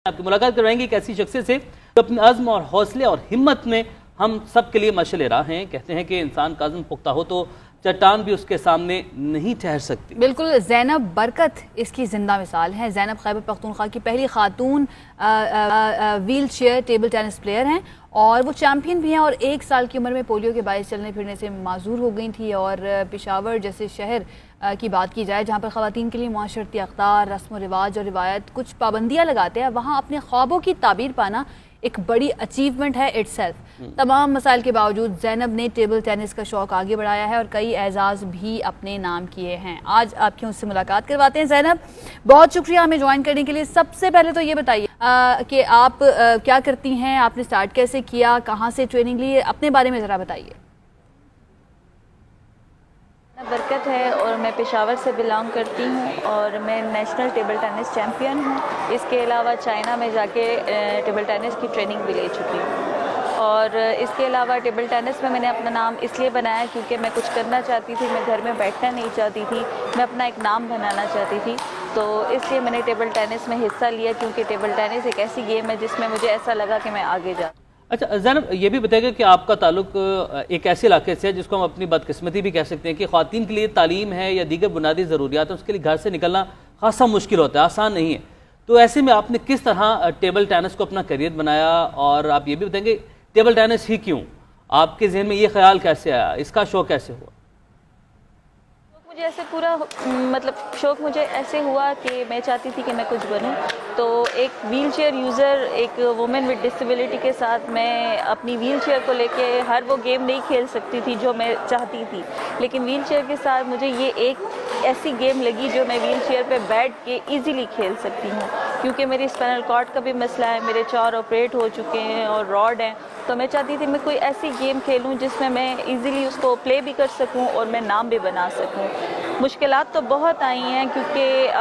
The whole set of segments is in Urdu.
آپ کی ملاقات کروائیں گے ایک ایسی شخصیت سے جو اپنے عزم اور حوصلے اور ہمت میں ہم سب کے لیے مشعل راہ ہیں۔ کہتے ہیں کہ انسان کا عزم پختہ ہو تو چٹان بھی اس کے سامنے نہیں ٹھہر سکتی۔ بالکل، زینب برکت اس کی زندہ مثال ہے۔ زینب خیبر پختونخوا کی پہلی خاتون wheel chair table tennis player ہیں اور وہ چیمپئن بھی ہیں، اور 1 سال کی عمر میں پولیو کے باعث چلنے پھرنے سے معذور ہو گئی تھی۔ اور پشاور جیسے شہر کی بات کی جائے جہاں پر خواتین کے لیے معاشرتی اقدار، رسم و رواج اور روایت کچھ پابندیاں لگاتے ہیں، وہاں اپنے خوابوں کی تعبیر پانا ایک بڑی اچیومنٹ ہے اٹ سیلف۔ تمام مسائل کے باوجود زینب نے ٹیبل ٹینس کا شوق آگے بڑھایا ہے اور کئی اعزاز بھی اپنے نام کیے ہیں۔ آج آپ کی اس سے ملاقات کرواتے ہیں۔ زینب، بہت شکریہ ہمیں جوائن کرنے کے لیے۔ سب سے پہلے تو یہ بتائیے کہ آپ کیا کرتی ہیں، آپ نے سٹارٹ کیسے کیا، کہاں سے ٹریننگ لی، اپنے بارے میں ذرا بتائیے۔ برکت ہے اور میں پشاور سے بلانگ کرتی ہوں اور میں نیشنل ٹیبل ٹینس چیمپئن ہوں۔ اس کے علاوہ چائنا میں جا کے ٹیبل ٹینس کی ٹریننگ بھی لے چکی ہوں، اور اس کے علاوہ ٹیبل ٹینس میں نے اپنا نام اس لیے بنایا کیونکہ میں کچھ کرنا چاہتی تھی، میں گھر میں بیٹھنا نہیں چاہتی تھی، میں اپنا ایک نام بنانا چاہتی تھی، تو اس لیے میں نے ٹیبل ٹینس میں حصہ لیا کیونکہ ٹیبل ٹینس ایک ایسی گیم ہے جس میں مجھے ایسا لگا کہ میں آگے جاؤں۔ اچھا زینب، یہ بھی بتائیے گا کہ آپ کا تعلق ایک ایسے علاقے سے ہے جس کو ہم اپنی بدقسمتی بھی کہہ سکتے ہیں کہ خواتین کے لیے تعلیم ہے یا دیگر بنیادی ضروریات ہیں، اس کے لیے گھر سے نکلنا خاصا مشکل ہوتا ہے، آسان نہیں ہے۔ تو ایسے میں آپ نے کس طرح ٹیبل ٹینس کو اپنا کیریئر بنایا، اور آپ یہ بھی بتائیں گے ٹیبل ٹینس ہی کیوں؟ آپ کے ذہن میں یہ خیال کیسے آیا، اس کا شوق کیسے ہوا؟ مجھے ایسے شوق مجھے ایسے ہوا کہ میں چاہتی تھی کہ میں کچھ بنوں، تو ایک ویل چیئر یوزر، ایک وومن وتھ ڈسیبلٹی کے ساتھ میں اپنی ویل چیئر کو لے کے ہر وہ گیم نہیں کھیل سکتی تھی جو میں چاہتی تھی، لیکن ویل چیئر کے ساتھ مجھے یہ ایک ایسی گیم لگی جو میں ویل چیئر پہ بیٹھ کے ایزیلی کھیل سکتی ہوں، کیونکہ میری اسپائنل کارڈ کا بھی مسئلہ ہے، میرے 4 آپریٹ ہو چکے ہیں اور راڈ ہیں، تو میں چاہتی تھی میں کوئی ایسی گیم کھیلوں جس میں میں ایزیلی اس کو پلے بھی کر سکوں اور میں نام بھی بنا سکوں۔ مشکلات تو بہت آئی ہیں کیونکہ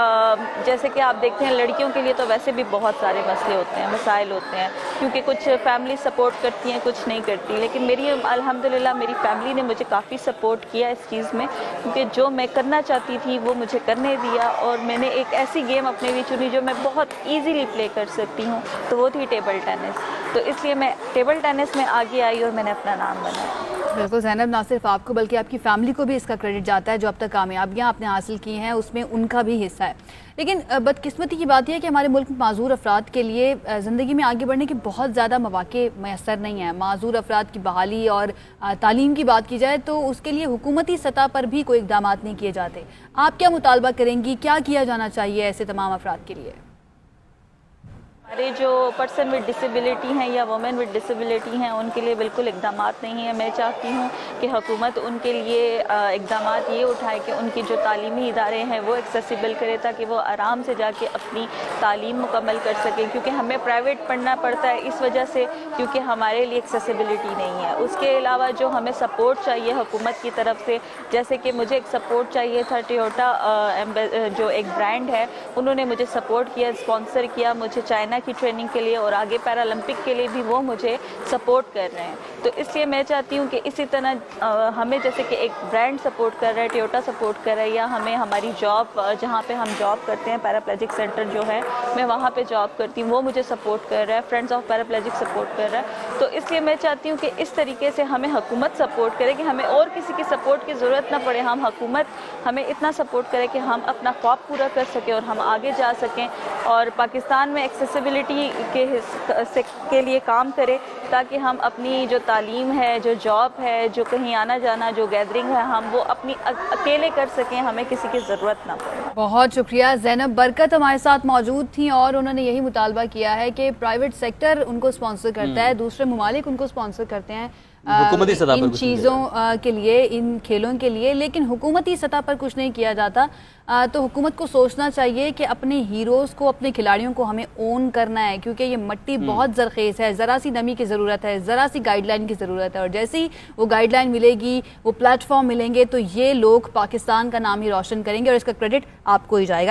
جیسے کہ آپ دیکھتے ہیں لڑکیوں کے لیے تو ویسے بھی بہت سارے مسئلے ہوتے ہیں، مسائل ہوتے ہیں، کیونکہ کچھ فیملی سپورٹ کرتی ہیں، کچھ نہیں کرتی، لیکن میری الحمدللہ میری فیملی نے مجھے کافی سپورٹ کیا اس چیز میں، کیونکہ جو میں کرنا چاہتی تھی وہ مجھے کرنے دیا، اور میں نے ایک ایسی گیم اپنے لیے چنی جو میں بہت ایزیلی پلے کر سکتی ہوں، تو وہ تھی ٹیبل ٹینس، تو اس لیے میں ٹیبل ٹینس میں آگے آئی اور میں نے اپنا نام بنایا۔ بالکل زینب، نہ صرف آپ کو بلکہ آپ کی فیملی کو بھی اس کا کریڈٹ جاتا ہے، جو اب تک کامیابیاں آپ نے حاصل کی ہیں اس میں ان کا بھی حصہ ہے۔ لیکن بدقسمتی کی بات یہ ہے کہ ہمارے ملک میں معذور افراد کے لیے زندگی میں آگے بڑھنے کے بہت زیادہ مواقع میسر نہیں ہیں۔ معذور افراد کی بحالی اور تعلیم کی بات کی جائے تو اس کے لیے حکومتی سطح پر بھی کوئی اقدامات نہیں کیے جاتے۔ آپ کیا مطالبہ کریں گی، کیا کیا جانا چاہیے ایسے تمام افراد کے لیے؟ ہمارے جو پرسن وتھ ڈسیبلٹی ہیں یا وومن وتھ ڈسیبلٹی ہیں ان کے لیے بالکل اقدامات نہیں ہیں۔ میں چاہتی ہوں کہ حکومت ان کے لیے اقدامات یہ اٹھائے کہ ان کی جو تعلیمی ادارے ہیں وہ ایکسیسیبل کرے، تاکہ وہ آرام سے جا کے اپنی تعلیم مکمل کر سکیں، کیونکہ ہمیں پرائیویٹ پڑھنا پڑتا ہے اس وجہ سے کیونکہ ہمارے لیے ایکسیسیبلٹی نہیں ہے۔ اس کے علاوہ جو ہمیں سپورٹ چاہیے حکومت کی طرف سے، جیسے کہ مجھے ایک سپورٹ چاہیے تھا ٹویوٹا جو ایک برانڈ ہے، انہوں نے مجھے سپورٹ کیا، اسپانسر کیا مجھے چائنا کی ٹریننگ کے لیے، اور آگے پیرالمپک کے لیے بھی وہ مجھے سپورٹ کر رہے ہیں۔ تو اس لیے میں چاہتی ہوں کہ اسی طرح ہمیں جیسے کہ ایک برانڈ سپورٹ کر رہا ہے، ٹویوٹا سپورٹ کر رہا ہے، یا ہمیں ہماری جاب جہاں پہ ہم جاب کرتے ہیں پیراپلیجک سینٹر جو ہے، میں وہاں پہ جاب کرتی ہوں، وہ مجھے سپورٹ کر رہا ہے، فرینڈز آف پیراپلیجک سپورٹ کر رہا ہے۔ تو اس لیے میں چاہتی ہوں کہ اس طریقے سے ہمیں حکومت سپورٹ کرے کہ ہمیں اور کسی کی سپورٹ کی ضرورت نہ پڑے، حکومت ہمیں اتنا سپورٹ کرے کہ ہم اپنا خواب پورا کر سکیں اور ہم آگے جا سکیں، اور پاکستان میں ایکسیسیبلٹی کے لیے کام کرے، تاکہ ہم اپنی جو تعلیم ہے، جو جاب ہے، جو کہیں آنا جانا، جو گیدرنگ ہے، ہم وہ اپنی اکیلے کر سکیں، ہمیں کسی کی ضرورت نہ پڑے۔ بہت شکریہ۔ زینب برکت ہمارے ساتھ موجود تھیں اور انہوں نے یہی مطالبہ کیا ہے کہ پرائیویٹ سیکٹر ان کو اسپانسر کرتا ہے، دوسرے ممالک ان کو اسپانسر کرتے ہیں ان چیزوں کے لیے، ان کھیلوں کے لیے، لیکن حکومتی سطح پر کچھ نہیں کیا جاتا۔ تو حکومت کو سوچنا چاہیے کہ اپنے ہیروز کو، اپنے کھلاڑیوں کو ہمیں اون کرنا ہے، کیونکہ یہ مٹی بہت زرخیز ہے، ذرا سی نمی کی ضرورت ہے، ذرا سی گائیڈ لائن کی ضرورت ہے، اور جیسے ہی وہ گائیڈ لائن ملے گی، وہ پلیٹ فارم ملیں گے، تو یہ لوگ پاکستان کا نام ہی روشن کریں گے اور اس کا کریڈٹ آپ کو ہی جائے گا۔